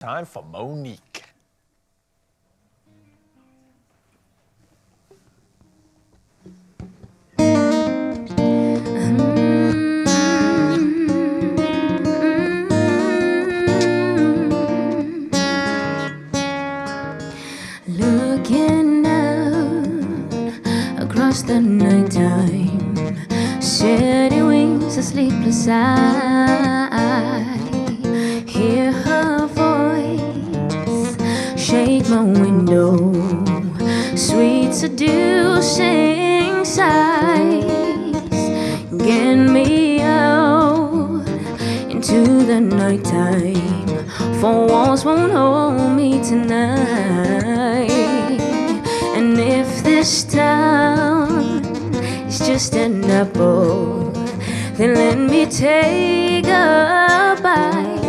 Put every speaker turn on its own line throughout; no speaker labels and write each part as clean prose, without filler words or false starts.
Time for Moneek.
Looking out across the nighttime, steady wings, a sleepless eye. Hear her voice shake my window, sweet seducing sighs. Get me out into the nighttime, for walls won't hold me tonight. And if this town is just an apple, then let me take a bite.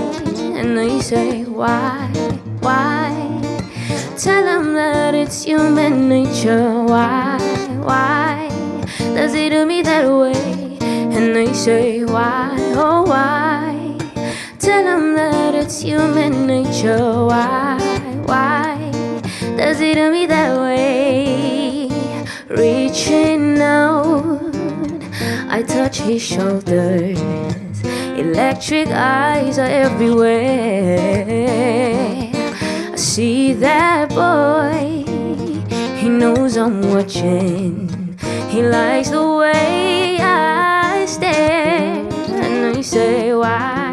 And they say, why? Tell them that it's human nature. Why does it do me that way? And they say, why, oh why? Tell them that it's human nature. Why does it do me that way? Reaching out, I touch his shoulders. Electric eyes are everywhere. I see that boy, he knows I'm watching. He likes the way I stare. And I say, why?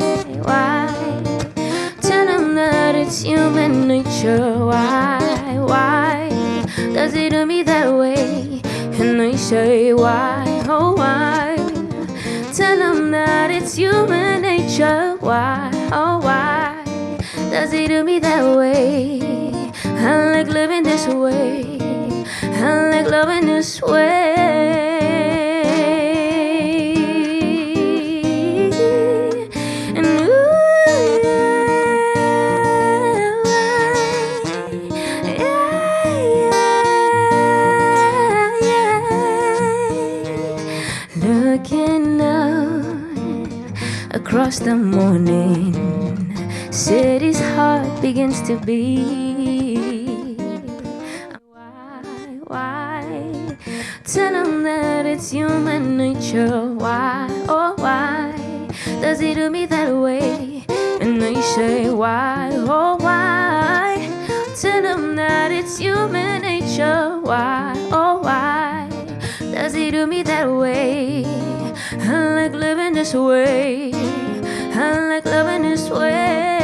Tell him that it's human nature. Why does it do me that way? And I say, why, oh why? Tell him that it's human nature. Why, oh why does it do me that way? I like living this way, I like loving this way. And looking out across the morning, city's heart begins to beat. Why? Tell them that it's human nature. Why, oh why does it do me that way? And they say, why, oh why? Tell them that it's human nature. Why, oh why does it do me that way? I like living this way, I like loving this way.